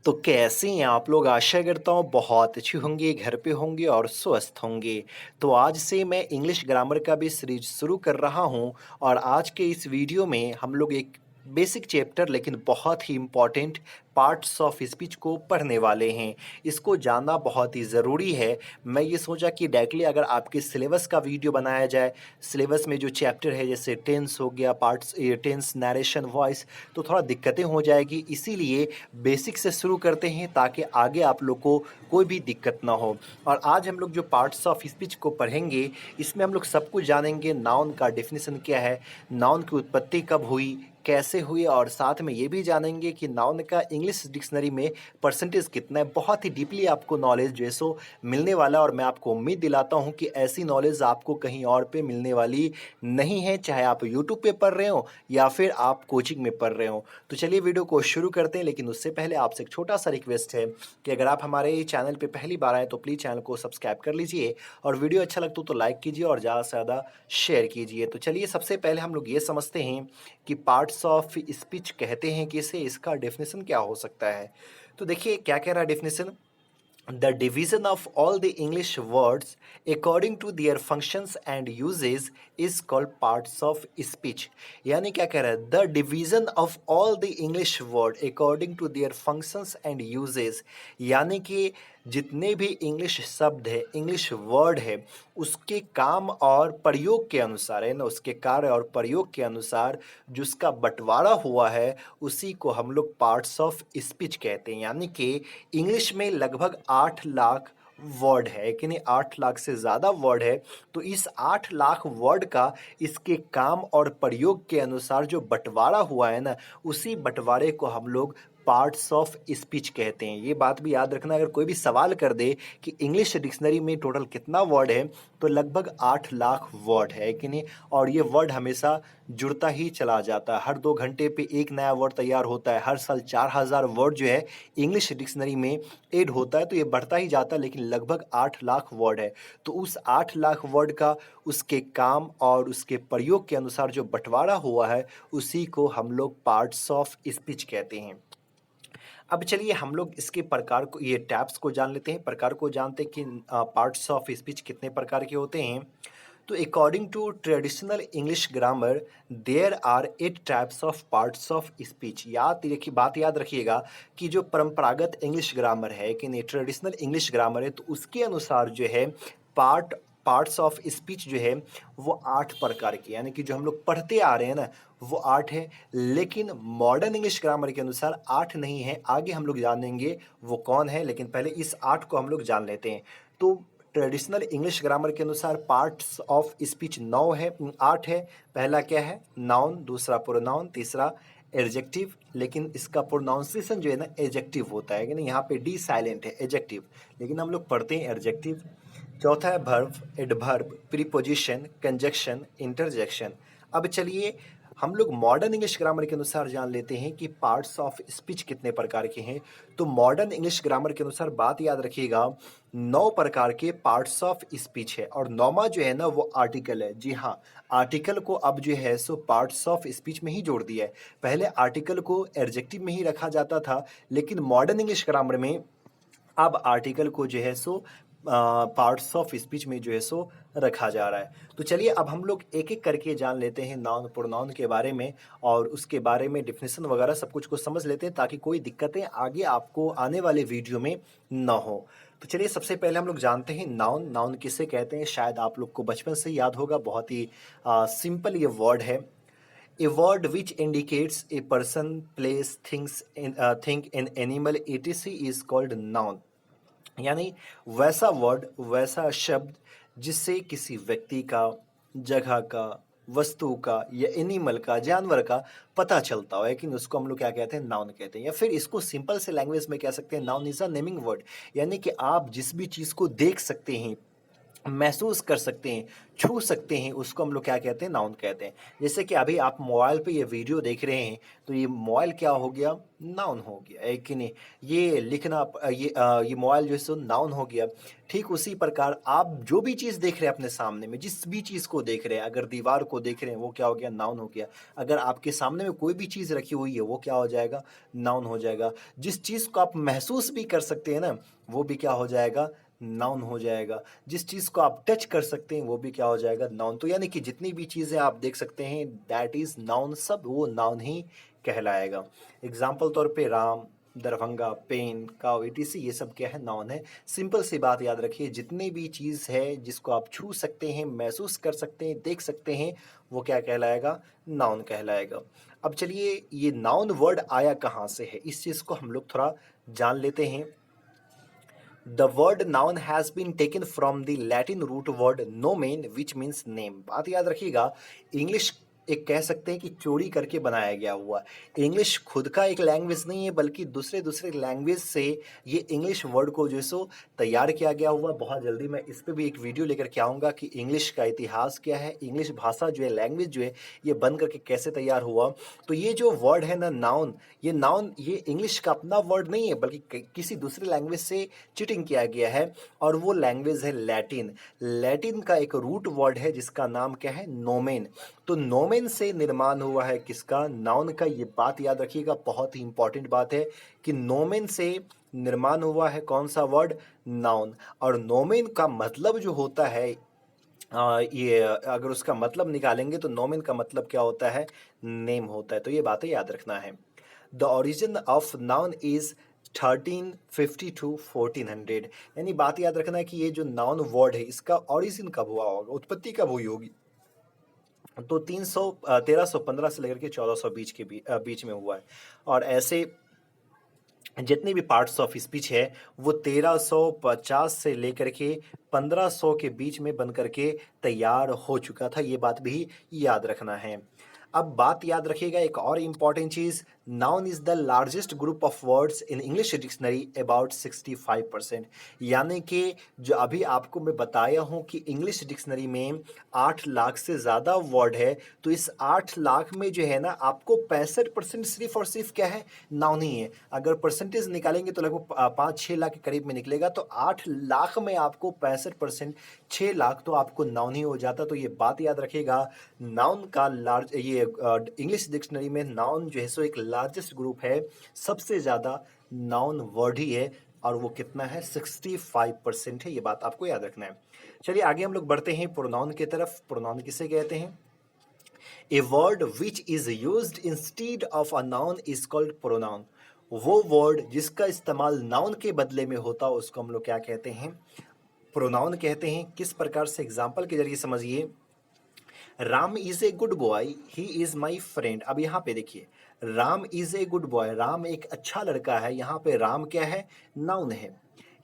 तो कैसे हैं आप लोग? आशा करता हूँ बहुत अच्छे होंगे, घर पे होंगे और स्वस्थ होंगे। तो आज से मैं इंग्लिश ग्रामर का भी सीरीज शुरू कर रहा हूँ और आज के इस वीडियो में हम लोग एक बेसिक चैप्टर लेकिन बहुत ही इम्पोर्टेंट पार्ट्स ऑफ स्पीच को पढ़ने वाले हैं। इसको जानना बहुत ही ज़रूरी है। मैं ये सोचा कि डायरेक्टली अगर आपके सिलेबस का वीडियो बनाया जाए, सिलेबस में जो चैप्टर है जैसे टेंस हो गया, पार्ट्स टेंस, नरेशन, वॉइस, तो थोड़ा दिक्कतें हो जाएगी। इसीलिए बेसिक से शुरू करते हैं ताकि आगे आप लोग को कोई भी दिक्कत ना हो। और आज हम लोग जो पार्ट्स ऑफ स्पीच को पढ़ेंगे, इसमें हम लोग सब कुछ जानेंगे। नाउन का डेफिनेशन क्या है, नाउन की उत्पत्ति कब हुई, कैसे हुई, और साथ में ये भी जानेंगे कि नाउन का इंग्लिश डिक्शनरी में परसेंटेज कितना है। बहुत ही डीपली आपको नॉलेज जो है सो मिलने वाला है और मैं आपको उम्मीद दिलाता हूँ कि ऐसी नॉलेज आपको कहीं और पे मिलने वाली नहीं है, चाहे आप यूट्यूब पे पढ़ रहे हो या फिर आप कोचिंग में पढ़ रहे हो। तो चलिए वीडियो को शुरू करते हैं, लेकिन उससे पहले आपसे एक छोटा सा रिक्वेस्ट है कि अगर आप हमारे चैनल पे पहली बार आए तो प्लीज़ चैनल को सब्सक्राइब कर लीजिए और वीडियो अच्छा लगता हो तो लाइक कीजिए और ज़्यादा से ज़्यादा शेयर कीजिए। तो चलिए सबसे पहले हम लोग ये समझते हैं कि पार्ट्स ऑफ स्पीच कहते हैं किसे, इसका डेफिनेशन क्या हो सकता है। तो देखिए क्या कह रहा है definition. The division of all the English words according to their functions and uses is called parts of speech. यानी क्या कह रहा है, the division of all the English word according to their functions and uses, यानी कि जितने भी English शब्द है, इंग्लिश वर्ड है, उसके काम और प्रयोग के अनुसार है ना, उसके कार्य और प्रयोग के अनुसार जो उसका बंटवारा हुआ है, उसी को हम लोग पार्ट्स ऑफ स्पीच कहते हैं। यानी कि इंग्लिश में लगभग 8 लाख वर्ड है कि नहीं, 8 लाख से ज़्यादा वर्ड है। तो इस 8 लाख वर्ड का इसके काम और प्रयोग के अनुसार जो बंटवारा हुआ है ना, उसी बंटवारे को हम लोग पार्ट्स ऑफ स्पीच कहते हैं। ये बात भी याद रखना, अगर कोई भी सवाल कर दे कि इंग्लिश डिक्शनरी में टोटल कितना वर्ड है, तो लगभग 8 लाख वर्ड है कि नहीं। और ये वर्ड हमेशा जुड़ता ही चला जाता है, हर 2 घंटे पे एक नया वर्ड तैयार होता है, हर साल 4000 वर्ड जो है इंग्लिश डिक्शनरी में ऐड होता है। तो ये बढ़ता ही जाता है, लेकिन लगभग 8 लाख वर्ड है। तो उस 8 लाख वर्ड का उसके काम और उसके प्रयोग के अनुसार जो बंटवारा हुआ है, उसी को हम लोग पार्ट्स ऑफ स्पीच कहते हैं। अब चलिए हम लोग इसके प्रकार को, ये टैब्स को जान लेते हैं, प्रकार को जानते हैं कि पार्ट्स ऑफ स्पीच कितने प्रकार के होते हैं। तो according to traditional English grammar there are 8 types of parts of speech. याद रखिए, बात याद रखिएगा कि जो परंपरागत इंग्लिश ग्रामर है कि नहीं, ट्रेडिशनल इंग्लिश ग्रामर है, तो उसके अनुसार जो है पार्ट्स ऑफ स्पीच जो है वो 8 प्रकार के, यानी कि जो हम लोग पढ़ते आ रहे हैं ना, वो 8 है। लेकिन मॉडर्न इंग्लिश ग्रामर के अनुसार 8 नहीं है, आगे हम लोग जानेंगे वो कौन है, लेकिन पहले इस 8 को हम लोग जान लेते हैं। तो ट्रेडिशनल इंग्लिश ग्रामर के अनुसार पार्ट्स ऑफ स्पीच 9 है, 8 है। पहला क्या है, नाउन, दूसरा प्रोनाउन, तीसरा एडजेक्टिव, लेकिन इसका प्रोनाउंसिएशन जो है ना एडजेक्टिव होता है कि नहीं, यहाँ पे डी साइलेंट है, एडजेक्टिव, लेकिन हम लोग पढ़ते हैं एडजेक्टिव। चौथा है verb, adverb, preposition, conjunction, interjection. अब चलिए हम लोग मॉडर्न इंग्लिश ग्रामर के अनुसार जान लेते हैं कि पार्ट्स ऑफ स्पीच कितने प्रकार के हैं। तो मॉडर्न इंग्लिश ग्रामर के अनुसार बात याद रखिएगा, 9 प्रकार के पार्ट्स ऑफ स्पीच है और नौवा जो है ना वो आर्टिकल है। जी हाँ, आर्टिकल को अब जो है सो पार्ट्स ऑफ स्पीच में ही जोड़ दिया है। पहले आर्टिकल को एडजेक्टिव में ही रखा जाता था, लेकिन मॉडर्न इंग्लिश ग्रामर में अब आर्टिकल को जो है सो पार्ट्स ऑफ स्पीच में जो है सो रखा जा रहा है। तो चलिए अब हम लोग एक एक करके जान लेते हैं नाउन प्रोनाउन के बारे में, और उसके बारे में डिफिनेशन वगैरह सब कुछ को समझ लेते हैं ताकि कोई दिक्कतें आगे आपको आने वाले वीडियो में ना हो। तो चलिए सबसे पहले हम लोग जानते हैं नाउन। नाउन किसे कहते हैं, शायद आप लोग को बचपन से याद होगा, बहुत ही सिंपल ये वर्ड है। A word which indicates a person, place, thing, an animal, etc. is called noun। यानी वैसा वर्ड, वैसा शब्द जिससे किसी व्यक्ति का, जगह का, वस्तु का या एनिमल का, जानवर का पता चलता हो, लेकिन उसको हम लोग क्या कहते हैं, नाउन कहते हैं। या फिर इसको सिंपल से लैंग्वेज में कह सकते हैं, noun is a naming word. यानी कि आप जिस भी चीज़ को देख सकते हैं, महसूस कर सकते हैं, छू सकते हैं, उसको हम लोग क्या कहते हैं? नाउन कहते हैं। जैसे कि अभी आप मोबाइल पे ये वीडियो देख रहे हैं, तो ये मोबाइल क्या हो गया? नाउन हो गया, है कि नहीं? ये लिखना ये मोबाइल जो है सो नाउन हो गया। ठीक उसी प्रकार आप जो भी चीज़ देख रहे हैं अपने सामने में, जिस भी चीज़ को देख रहे हैं, अगर दीवार को देख रहे हैं, वो क्या हो गया? नाउन हो गया। अगर आपके सामने में कोई भी चीज़ रखी हुई है, वो क्या हो जाएगा? नाउन हो जाएगा। जिस चीज़ को आप महसूस भी कर सकते हैं ना, वो भी क्या हो जाएगा? नाउन हो जाएगा। जिस चीज़ को आप टच कर सकते हैं वो भी क्या हो जाएगा? नाउन। तो यानी कि जितनी भी चीज़ें आप देख सकते हैं दैट इज़ नाउन, सब वो नाउन ही कहलाएगा। एग्ज़ाम्पल तौर पे राम, दरभंगा, पेन, काऊ, ईटीसी ये सब क्या है? नाउन है। सिंपल सी बात याद रखिए, जितनी भी चीज़ है जिसको आप छू सकते हैं, महसूस कर सकते हैं, देख सकते हैं, वो क्या कहलाएगा? नाउन कहलाएगा। अब चलिए ये नाउन वर्ड आया कहाँ से है? इस चीज़ को हम लोग थोड़ा जान लेते हैं। The word noun has been taken from the Latin root word nomen which means name। बात याद रखिएगा, इंग्लिश एक कह सकते हैं कि चोरी करके बनाया गया हुआ। इंग्लिश खुद का एक लैंग्वेज नहीं है, बल्कि दूसरे दूसरे लैंग्वेज से ये इंग्लिश वर्ड को जो है सो तैयार किया गया हुआ। बहुत जल्दी मैं इस पे भी एक वीडियो लेकर के आऊँगा कि इंग्लिश का इतिहास क्या है, इंग्लिश भाषा जो है, लैंग्वेज जो है, ये बन करके कैसे तैयार हुआ। तो ये जो वर्ड है ना नाउन, ये इंग्लिश का अपना वर्ड नहीं है, बल्कि किसी दूसरे लैंग्वेज से चीटिंग किया गया है, और वो लैंग्वेज है लैटिन। लैटिन का एक रूट वर्ड है जिसका नाम क्या है? नोमेन। तो नोमेन से निर्माण हुआ है किसका? नाउन का। ये बात याद रखिएगा, बहुत ही इंपॉर्टेंट बात है कि नोमेन से निर्माण हुआ है कौन सा वर्ड? नाउन। और नोमेन का मतलब जो होता है, ये अगर उसका मतलब निकालेंगे तो नोमेन का मतलब क्या होता है? नेम होता है। तो ये बातें याद रखना है। The origin of noun is 1350 to 1400। यानी बात याद रखना है कि ये जो नाउन वर्ड है इसका ओरिजिन कब हुआ होगा, उत्पत्ति कब हुई होगी? तो 1315 से लेकर के 1400 बीच में हुआ है। और ऐसे जितने भी पार्ट्स ऑफ स्पीच है वो 1350 से लेकर के 1500 के बीच में बन करके तैयार हो चुका था। ये बात भी याद रखना है। अब बात याद रखिएगा एक और important cheese, noun is the largest group of words in English dictionary about 65%। यानी कि जो अभी आपको मैं बताया हूँ कि इंग्लिश डिक्शनरी में 8 लाख से ज़्यादा वर्ड है, तो इस 8 लाख में जो है ना आपको 65% सिर्फ और सिर्फ क्या है? नाउन ही है। अगर परसेंटेज निकालेंगे तो लगभग 5-6 लाख के करीब में निकलेगा। तो 8 लाख में आपको 65%, 6 लाख तो आपको नाउन ही हो जाता। तो ये बात याद रखिएगा, नाउन का लार्ज ये इंग्लिश डिक्शनरी में नाउन जो है सो एक लार्जेस्ट ग्रुप है, सबसे ज़्यादा नाउन वर्ड ही है, और वो कितना है? 65% है। ये बात आपको याद रखना है। चलिए आगे हम लोग बढ़ते हैं प्रोनाउन की तरफ। प्रोनाउन किसे कहते हैं? A word which is used instead of a noun is called pronoun. वो वर्ड जिसका इस्तेमाल नाउन के बदले में होता है उसको हम लोग क्या कहते हैं? प्रोनाउन कहते हैं। किस प्रकार से? एग्जाम्पल के जरिए समझिए। Ram is a good boy, he is my friend. अब यहाँ पे देखिए, Ram is a good boy, Ram एक अच्छा लड़का है। यहाँ पे राम क्या है? नाउन है।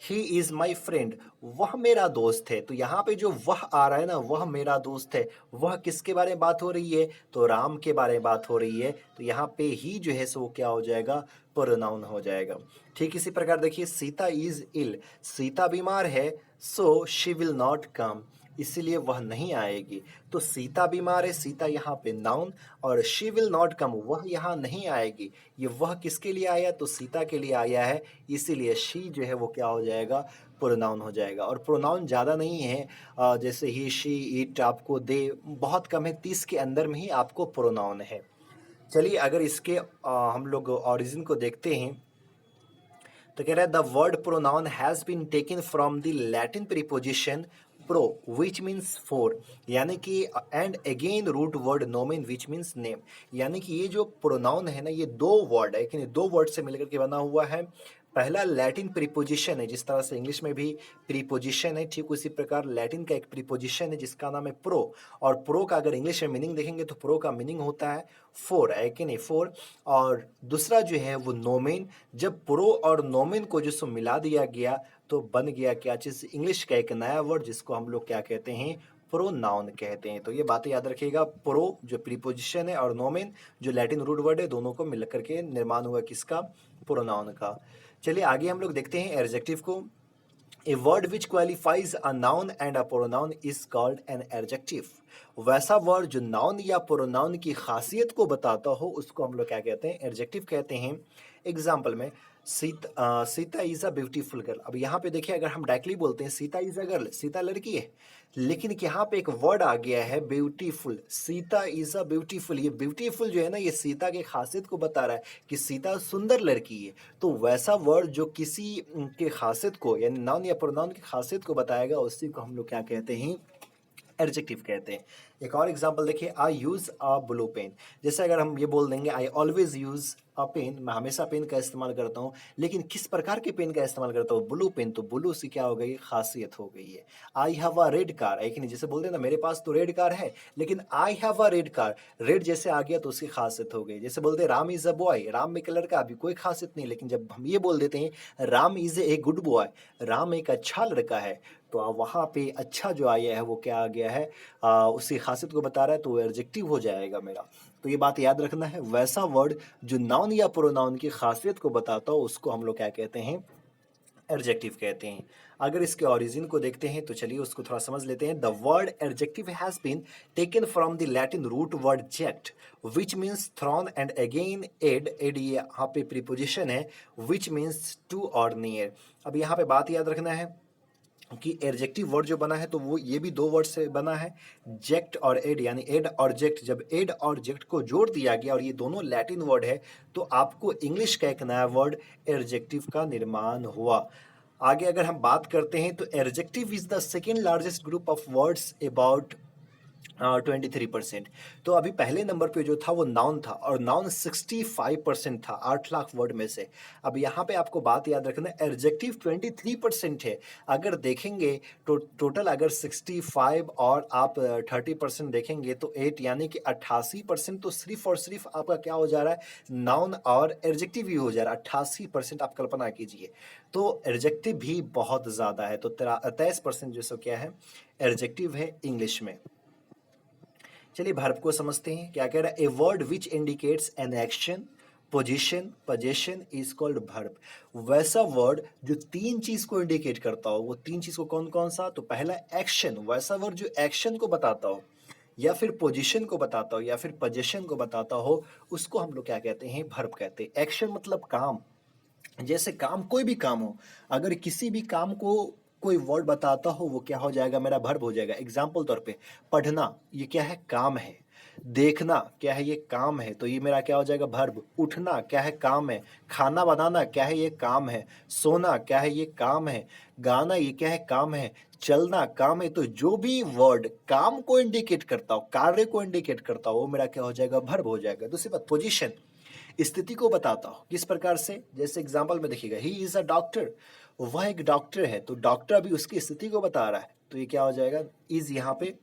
ही इज माई फ्रेंड, वह मेरा दोस्त है। तो यहाँ पे जो वह आ रहा है ना, वह मेरा दोस्त है, वह किसके बारे में बात हो रही है? तो राम के बारे में बात हो रही है। तो यहाँ पे ही जो है सो वो क्या हो जाएगा? प्रोनाउन हो जाएगा। ठीक इसी प्रकार देखिए, सीता इज इल, सीता बीमार है, so she will not come, इसीलिए वह नहीं आएगी। तो सीता बीमार है, सीता यहाँ पे नाउन, और शी विल नॉट कम, वह यहाँ नहीं आएगी। ये वह किसके लिए आया? तो सीता के लिए आया है, इसीलिए शी जो है वो क्या हो जाएगा? प्रोनाउन हो जाएगा। और प्रोनाउन ज़्यादा नहीं है, जैसे ही, शी, इट, आपको दे बहुत कम है, 30 के अंदर में ही आपको प्रोनाउन है। चलिए अगर इसके हम लोग ओरिजिन को देखते हैं, तो कह रहा है the word pronoun has been taken from the Latin preposition pro which means for, यानी कि and again root word nomen which means name. यानी कि ये जो प्रोनाउन है ना, ये दो वर्ड है कि दो वर्ड से मिलकर के बना हुआ है। पहला लैटिन प्रीपोजिशन है, जिस तरह से इंग्लिश में भी प्रीपोजिशन है, ठीक उसी प्रकार लैटिन का एक प्रीपोजिशन है जिसका नाम है प्रो। और प्रो का अगर इंग्लिश में मीनिंग देखेंगे तो प्रो का मीनिंग होता है फोर, है कि नहीं? फोर। और दूसरा जो है वो नोमेन। जब प्रो और नोमेन को जो सो मिला दिया गया तो बन गया क्या चीज़? इंग्लिश का एक नया वर्ड जिसको हम लोग क्या कहते हैं? प्रोनाउन कहते हैं। तो ये बातें याद रखिएगा, प्रो जो प्रीपोजिशन है और नोमेन जो लैटिन रूट वर्ड है, दोनों को मिलकर के निर्माण हुआ किसका? प्रोनाउन का। चलिए आगे हम लोग देखते हैं एडजेक्टिव को। A word which qualifies a noun and a pronoun is called an adjective. वैसा वर्ड जो नाउन या प्रोनाउन की खासियत को बताता हो उसको हम लोग क्या कहते हैं, एडजेक्टिव कहते हैं। एग्जाम्पल में Sita is a beautiful girl. अब यहाँ पे देखिए, अगर हम डायरेक्टली बोलते हैं Sita is a girl, Sita लड़की है, लेकिन यहाँ पे एक वर्ड आ गया है beautiful, Sita is a beautiful. ये ब्यूटीफुल जो है ना, ये सीता की खासियत को बता रहा है कि सीता सुंदर लड़की है। तो वैसा वर्ड जो किसी के खासियत को यानी नाउन या प्रोनाउन की खासियत को बताएगा, उसी को हम लोग क्या कहते हैं, एडजेक्टिव कहते हैं। एक और एग्जांपल देखिए, I use a blue pen. जैसे अगर हम ये बोल देंगे I always use a pen, मैं हमेशा पेन का इस्तेमाल करता हूँ, लेकिन किस प्रकार के पेन का इस्तेमाल करता हूँ, ब्लू पेन, तो ब्लू से क्या हो गई, खासियत हो गई है। I have a red car, है कि नहीं, जैसे बोलते हैं ना मेरे पास तो रेड कार है, लेकिन I have a red car, red जैसे आ गया तो उसकी खासियत हो गई। जैसे बोलते हैं Ram is a boy, Ram में कलर का अभी कोई खासियत नहीं, लेकिन जब हम ये बोल देते हैं Ram is a good boy, Ram एक अच्छा लड़का है, तो वहाँ पे अच्छा जो आया है वो क्या आ गया है, उसकी खासियत को बता रहा है, तो वो एडजेक्टिव हो जाएगा मेरा। तो ये बात याद रखना है, वैसा वर्ड जो नाउन या प्रोनाउन की खासियत को बताता हो उसको हम लोग क्या कहते हैं, एडजेक्टिव कहते हैं। अगर इसके ओरिजिन को देखते हैं तो चलिए उसको थोड़ा समझ लेते हैं। The word adjective has been taken from the Latin root word ject which means thrown and again ad, ad ये यहाँ पे प्रीपोजिशन है, विच मीन्स टू और नियर। अब यहाँ पे बात याद रखना है कि एडजेक्टिव वर्ड जो बना है तो वो ये भी दो वर्ड से बना है, जेक्ट और एड, यानी एड और जेक्ट। जब एड और जेक्ट को जोड़ दिया गया और ये दोनों लैटिन वर्ड है, तो आपको इंग्लिश का एक नया वर्ड एडजेक्टिव का निर्माण हुआ। आगे अगर हम बात करते हैं तो adjective is the second largest group of words about 23%। तो अभी पहले नंबर पे जो था वो नाउन था, और नाउन 65% था 8 लाख वर्ड में से। अब यहाँ पे आपको बात याद रखना, एडजेक्टिव 23% है। अगर देखेंगे तो टोटल अगर 65 और आप 30% देखेंगे तो 8 यानी कि 88% तो सिर्फ और सिर्फ आपका क्या हो जा रहा है, नाउन और एडजेक्टिव ही हो जा रहा है। 88% आप कल्पना कीजिए, तो एडजेक्टिव भी बहुत ज़्यादा है। तो 23% जो सो क्या है, एडजेक्टिव है इंग्लिश में। चलिए वर्ब को समझते हैं, क्या कह रहा है, a word which indicates an action, position, possession is called verb. वैसा वर्ड जो तीन चीज को इंडिकेट करता हो, वो तीन चीज को कौन कौन सा, तो पहला एक्शन, वैसा वर्ड जो एक्शन को बताता हो, या फिर पोजीशन को बताता हो, या फिर पोजेशन को बताता हो, उसको हम लोग क्या कहते हैं, वर्ब कहते हैं। एक्शन मतलब काम, जैसे काम, कोई भी काम हो, अगर किसी भी काम को कोई वर्ड बताता हो वो क्या हो जाएगा, मेरा वर्ब हो जाएगा। एग्जाम्पल तौर पे, पढ़ना ये क्या है, काम है। देखना क्या है, ये काम है, तो ये मेरा क्या हो जाएगा, वर्ब। उठना क्या है, काम है। खाना बनाना क्या है, ये काम है। सोना क्या है, ये काम है। गाना ये क्या है, काम है। चलना काम है। तो जो भी वर्ड काम को इंडिकेट करता हो, कार्य को इंडिकेट करता हो, वो मेरा क्या हो जाएगा, वर्ब हो जाएगा। दूसरी बात, पोजीशन, स्थिति को बताता हो, किस प्रकार से, जैसे एग्जाम्पल में देखिएगा, ही इज अ डॉक्टर, वह एक डॉक्टर है, तो डॉक्टर अभी उसकी स्थिति को बता रहा है, तो ये क्या हो जाएगा, इज यहाँ पे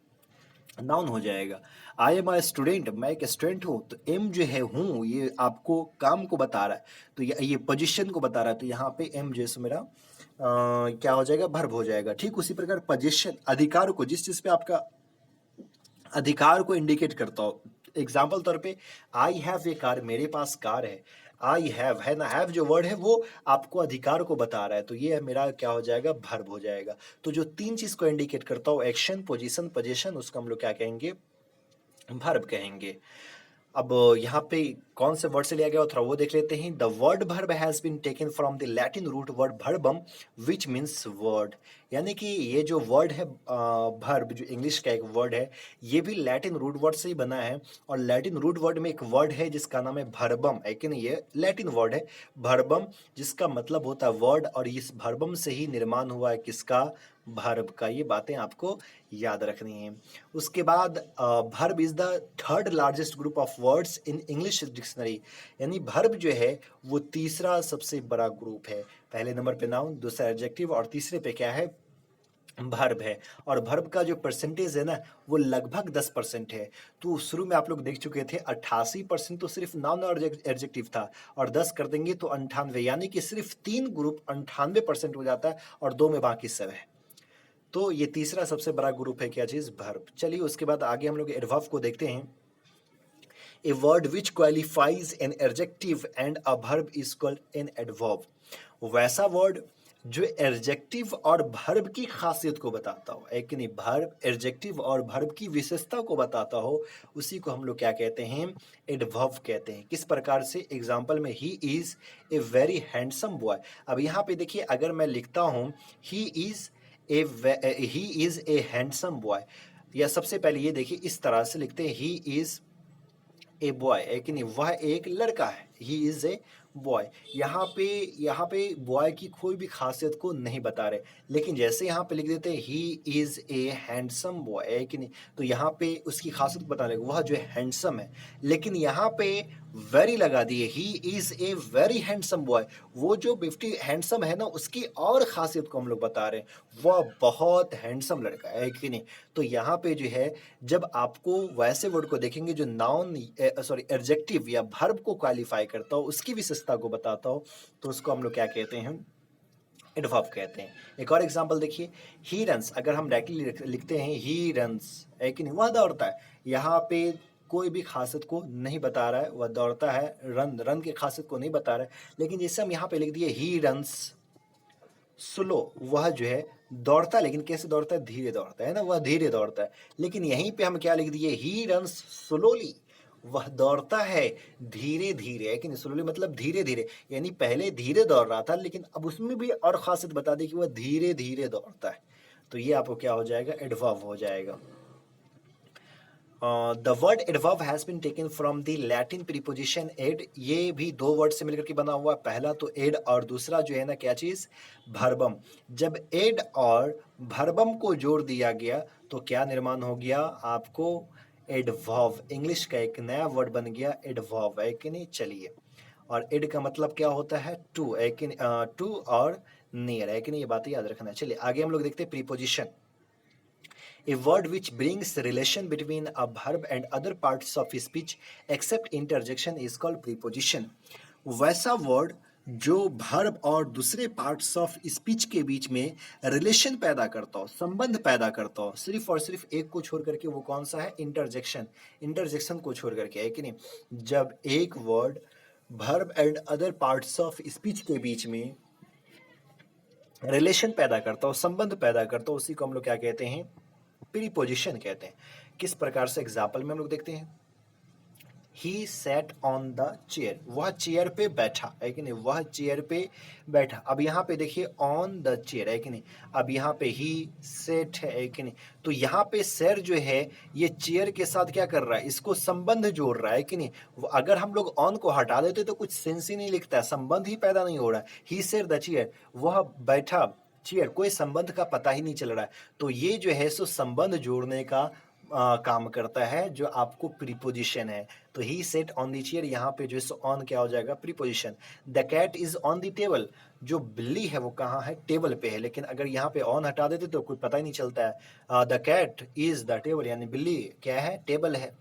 नाउन हो जाएगा। आई एम अ स्टूडेंट, मैं एक स्टूडेंट हूँ, तो एम जो है हूँ, ये आपको काम को बता रहा है, तो ये पोजीशन को बता रहा है, तो यहाँ पे एम जैसे मेरा क्या हो जाएगा, वर्ब हो जाएगा। ठीक उसी प्रकार पोजीशन, अधिकार को, जिस चीज पे आपका अधिकार को इंडिकेट करता हो। एग्जाम्पल तौर पे, आई हैव ए कार, मेरे पास कार है। आई हैव है ना, हैव जो वर्ड है वो आपको अधिकार को बता रहा है, तो ये मेरा क्या हो जाएगा, वर्ब हो जाएगा। तो जो तीन चीज को इंडिकेट करता हो, एक्शन, पोजीशन, पोजीशन, उसको हम लोग क्या कहेंगे, वर्ब कहेंगे। अब यहाँ पे कौन से वर्ड से लिया गया थोड़ा वो देख लेते हैं। The word verb has been taken from the Latin root word verbum which means word, यानी कि ये जो वर्ड है वर्ब, जो इंग्लिश का एक वर्ड है, ये भी लैटिन रूट वर्ड से ही बना है। और लैटिन रूट वर्ड में एक वर्ड है जिसका नाम है भर्बम, है कि नहीं, ये लैटिन वर्ड है भर्बम, जिसका मतलब होता है वर्ड, और इस भर्बम से ही निर्माण हुआ है किसका, वर्ब का। ये बातें आपको याद रखनी है। उसके बाद verb is the third largest group of words in English dictionary, यानी वर्ब जो है वो तीसरा सबसे बड़ा ग्रुप है। पहले नंबर पे नाउन, दूसरा एडजेक्टिव, और तीसरे पे क्या है, वर्ब है। और वर्ब का जो परसेंटेज है ना, वो लगभग 10% है। तो शुरू में आप लोग देख चुके थे 88% तो सिर्फ नाउन और एडजेक्टिव था, और 10 कर देंगे तो 98, यानी कि सिर्फ 3 ग्रुप 98% हो जाता है, और 2 में बाकी सब है। तो ये तीसरा सबसे बड़ा ग्रुप है, क्या चीज, वर्ब। चलिए उसके बाद आगे हम लोग एडवर्ब को देखते हैं। A word which qualifies an adjective and a verb is called an adverb. वैसा वर्ड जो एडजेक्टिव और वर्ब की खासियत को बताता हो, है कि नहीं, वर्ब एडजेक्टिव और वर्ब की विशेषता को बताता हो, उसी को हम लोग क्या कहते हैं, एडवर्ब कहते हैं। किस प्रकार से, एग्जाम्पल में he is a very handsome boy. अब यहाँ पे देखिए, अगर मैं लिखता हूँ he is a handsome boy, या सबसे पहले ये देखिए इस तरह से लिखते हैं, ही इज ए बॉय, है कि नहीं, वह एक लड़का है, ही इज ए बॉय। यहाँ पे बॉय की कोई भी खासियत को नहीं बता रहे, लेकिन जैसे यहाँ पे लिख देते हैं he is a handsome boy, है कि नहीं, तो यहाँ पे उसकी खासियत बता रहे, वह जो है हैंडसम है। लेकिन यहाँ पे वेरी लगा दिए, he is a very handsome boy, वो जो बिफ्टी हैंडसम है ना, उसकी और खासियत को हम लोग बता रहे हैं, वह बहुत हैंडसम लड़का है कि नहीं। तो यहाँ पे जो है, जब आपको वैसे वर्ड को देखेंगे जो नाउन एडजेक्टिव या वर्ब को क्वालिफाई करता हो, उसकी विशेषता को बताता हो, तो उसको हम लोग क्या कहते हैं, एडवर्ब कहते हैं। एक और एग्जांपल देखिए, ही रन्स, अगर हम डायरेक्टली लिखते हैं ही रन्स, है कि नहीं, वह दौड़ता है, यहाँ पे कोई भी खासियत को नहीं बता रहा है, वह दौड़ता है, रन की खासियत को नहीं बता रहा है। लेकिन जैसे हम यहाँ पे लिख दिए ही रन्स स्लो, वह जो है दौड़ता है, लेकिन कैसे दौड़ता है, धीरे दौड़ता है ना, वह धीरे दौड़ता है। लेकिन यहीं पे हम क्या लिख दिए, ही रन्स स्लोली, वह दौड़ता है धीरे धीरे, है कि नहीं, स्लोली मतलब धीरे धीरे, यानी पहले धीरे दौड़ रहा था, लेकिन अब उसमें भी और खासियत बता दी कि वह धीरे धीरे दौड़ता है। तो ये आपको क्या हो जाएगा, एडवर्ब हो जाएगा। The word adverb has been taken from the Latin preposition ad, ये भी दो वर्ड से मिलकर के बना हुआ, पहला तो एड और दूसरा जो है ना क्या चीज, भरबम। जब एड और भरबम को जोड़ दिया गया तो क्या निर्माण हो गया आपको, एडवर्ब। इंग्लिश का एक नया वर्ड बन गया एडवर्ब, है कि नहीं। चलिए, और एड का मतलब क्या होता है, टू, है कि टू और नियर, है कि नहीं, ये बात याद रखना है। चलिए आगे हम लोग देखते हैं preposition. A word which brings relation between a verb and other parts of speech except interjection is called preposition. वैसा वर्ड जो वर्ब और दूसरे पार्ट्स ऑफ स्पीच के बीच में रिलेशन पैदा करता हो, संबंध पैदा करता हो, सिर्फ और सिर्फ एक को छोड़ करके, वो कौन सा है, इंटरजेक्शन। इंटरजेक्शन को छोड़ करके, है कि नहीं। जब एक word verb and other parts of speech के बीच में रिलेशन पैदा करता हो, संबंध पैदा करता हो, उसी को हम लोग क्या कहते हैं, प्रीपोजिशन कहते हैं। किस प्रकार से, एग्जाम्पल में हम लोग देखते हैं, ही सेट ऑन द चेयर, वह चेयर पे बैठा, है कि नहीं, वह चेयर पे बैठा। अब यहाँ पे देखिए ऑन द चेयर, है कि नहीं, अब यहाँ पे ही सेट है कि नहीं, तो यहाँ पे सर जो है ये चेयर के साथ क्या कर रहा है, इसको संबंध जोड़ रहा है कि नहीं। अगर हम लोग ऑन को हटा देते तो कुछ सेंस ही नहीं लिखता है, संबंध ही पैदा नहीं हो रहा है। ही सेट द चेयर, वह बैठा चेयर, कोई संबंध का पता ही नहीं चल रहा है। तो ये जो है सो संबंध जोड़ने का काम करता है, जो आपको प्रीपोजिशन है। तो he sat on the chair, यहाँ पे जो है ऑन क्या हो जाएगा, preposition. The cat is on the table, जो बिल्ली है वो कहाँ है, टेबल पे है। लेकिन अगर यहाँ पे ऑन हटा देते तो कोई पता ही नहीं चलता है। The cat is the table, यानी बिल्ली क्या है, टेबल है।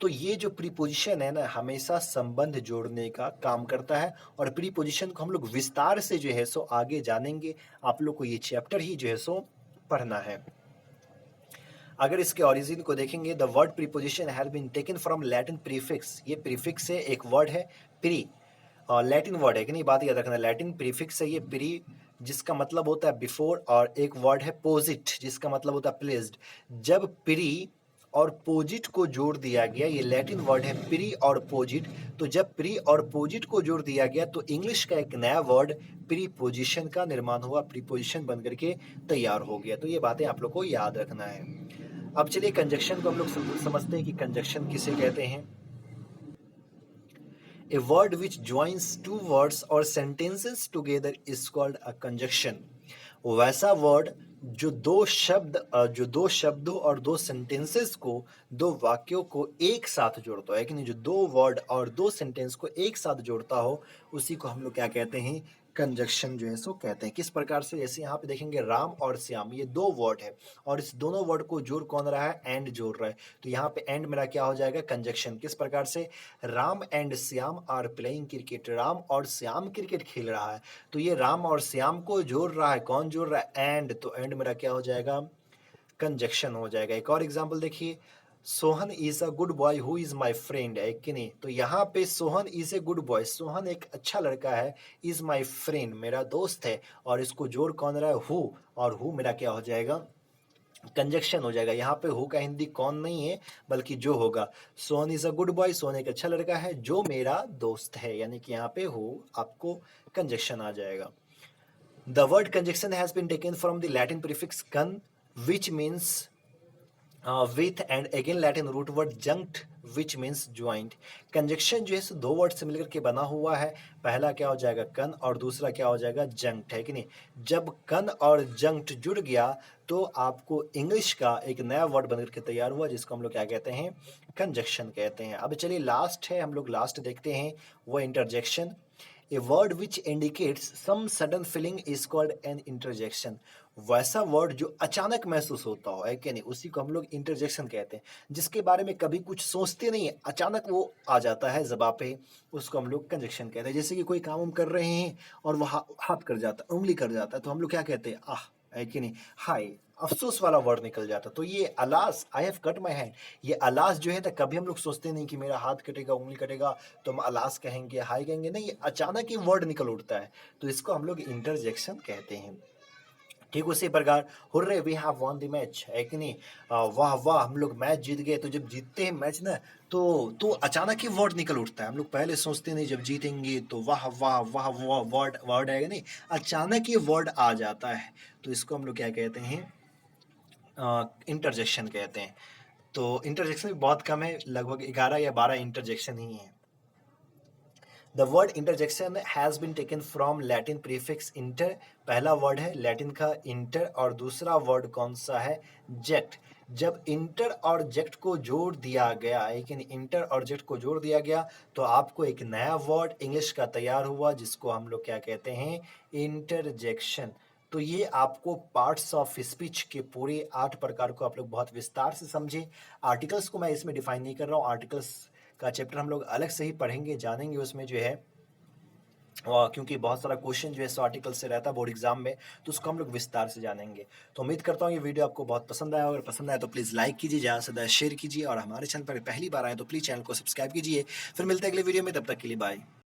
तो ये जो प्रीपोजिशन है ना, हमेशा संबंध जोड़ने का काम करता है। और प्रीपोजिशन को हम लोग विस्तार से जो है सो आगे जानेंगे। आप लोग को ये चैप्टर ही जो है सो पढ़ना है। अगर इसके ओरिजिन को देखेंगे, the word preposition has been taken from Latin prefix, ये प्रीफिक्स है, एक वर्ड है प्री, लैटिन वर्ड है कि नहीं, बात याद रखना, लैटिन प्रीफिक्स है ये प्री, जिसका मतलब होता है बिफोर, और एक वर्ड है पोजिट, जिसका मतलब होता है प्लेस्ड। जब प्री और पोजिट को जोड़ दिया गया, ये लैटिन वर्ड है प्री और पोजिट, तो जब प्री और पोजिट को जोड़ दिया गया तो इंग्लिश का एक नया वर्ड प्रीपोजिशन का निर्माण हुआ, प्रीपोजिशन बन करके तैयार हो गया। तो ये बातें आप लोग को याद रखना है। अब चलिए कंजक्शन को हम लोग समझते हैं कि कंजक्शन किसे कहते हैं। A word which joins two words or sentences together is called a conjunction. वैसा वर्ड जो दो शब्दों और दो सेंटेंसेस को, दो वाक्यों को एक साथ जोड़ता है कि नहीं, जो दो वर्ड और दो सेंटेंस को एक साथ जोड़ता हो, उसी को हम लोग क्या कहते हैं, कंजक्शन जो है सो कहते हैं। किस प्रकार से, जैसे यहाँ पे देखेंगे राम और श्याम, ये दो वर्ड है, और इस दोनों वर्ड को जोड़ कौन रहा है, एंड जोड़ रहा है। तो यहाँ पे एंड मेरा क्या हो जाएगा, कंजक्शन। किस प्रकार से, Ram and Shyam are playing cricket, Ram और श्याम क्रिकेट खेल रहा है। तो ये राम और श्याम को जोड़ रहा है, कौन जोड़ रहा है, एंड, तो एंड मेरा क्या हो जाएगा, कंजक्शन हो जाएगा। एक और एग्जाम्पल देखिए, Sohan is a good boy who is my friend है कि नहीं? तो यहाँ पे Sohan is a good boy, Sohan एक अच्छा लड़का है, इज़ माय फ्रेंड मेरा दोस्त है और इसको जोड़ कौन रहा है? हू, और हू मेरा क्या हो जाएगा? कंजक्शन हो जाएगा। यहाँ पे हू का हिंदी कौन नहीं है बल्कि जो होगा। Sohan is a good boy, Sohan एक अच्छा लड़का है जो मेरा दोस्त है, यानी कि यहाँ पे हू आपको कंजक्शन आ जाएगा। The word conjunction has been taken from the Latin prefix con, which means with, and again Latin root word junct, which means joint. Conjunction जो है सो दो वर्ड से मिलकर के बना हुआ है। पहला क्या हो जाएगा? कन, और दूसरा क्या हो जाएगा? जंक्ट, है कि नहीं? जब कन और जंक्ट जुड़ गया तो आपको इंग्लिश का एक नया वर्ड बनकर के तैयार हुआ जिसको हम लोग क्या कहते हैं? कंजक्शन कहते हैं। अब चलिए लास्ट है, हम लोग लास्ट देखते हैं, वो interjection. A word which indicates some sudden feeling is called an interjection. वैसा वर्ड जो अचानक महसूस होता हो, है कि नहीं, उसी को हम लोग इंटरजेक्शन कहते हैं। जिसके बारे में कभी कुछ सोचते नहीं है, अचानक वो आ जाता है ज़बां पे, उसको हम लोग कंजक्शन कहते हैं। जैसे कि कोई काम हम कर रहे हैं और वो हाथ कर जाता है, उंगली कर जाता है, तो हम लोग क्या कहते हैं? आह, है कि नहीं? हाय, अफ़सोस वाला वर्ड निकल जाता। तो ये alas, I have cut my hand, ये अलास जो है, तो कभी हम लोग सोचते नहीं कि मेरा हाथ कटेगा, उंगली कटेगा, तो हम अलास कहेंगे, हाय कहेंगे, नहीं, ये अचानक ही वर्ड निकल उठता है, तो इसको हम लोग इंटरजेक्शन कहते हैं। ठीक उसी प्रकार, hurray we have won the match, है कि नहीं? वाह वाह, हम लोग मैच जीत गए। तो जब जीतते हैं मैच ना, तो अचानक ही वर्ड निकल उठता है। हम लोग पहले सोचते नहीं, जब जीतेंगे तो वाह वाह वाह वाह, वर्ड वर्ड आएगा नहीं, अचानक ही वर्ड आ जाता है, तो इसको हम लोग क्या कहते हैं? इंटरजेक्शन कहते हैं। तो इंटरजेक्शन भी बहुत कम है, लगभग 11 या 12 इंटरजेक्शन ही हैं। The word interjection has been taken from Latin prefix inter, पहला वर्ड है लैटिन का इंटर, और दूसरा वर्ड कौन सा है? जेक्ट। जब इंटर और जेक्ट को जोड़ दिया गया, लेकिन इंटर और जेक्ट को जोड़ दिया गया, तो आपको एक नया वर्ड इंग्लिश का तैयार हुआ जिसको हम लोग क्या कहते हैं? इंटरजेक्शन। तो ये आपको पार्ट्स ऑफ स्पीच के पूरे 8 प्रकार को आप लोग बहुत विस्तार से समझे। आर्टिकल्स को मैं इसमें डिफाइन नहीं कर रहा हूँ, आर्टिकल्स का चैप्टर हम लोग अलग से ही पढ़ेंगे, जानेंगे उसमें जो है, क्योंकि बहुत सारा क्वेश्चन जो है सो आर्टिकल से रहता है बोर्ड एग्जाम में, तो उसको हम लोग विस्तार से जानेंगे। तो उम्मीद करता हूँ ये वीडियो आपको बहुत पसंद आया, अगर पसंद आया तो प्लीज़ लाइक कीजिए, ज़्यादा से ज़्यादा शेयर कीजिए, और हमारे चैनल पर पहली बार आए तो प्लीज़ चैनल को सब्सक्राइब कीजिए। फिर मिलते हैं अगले वीडियो में, तब तक के लिए बाय।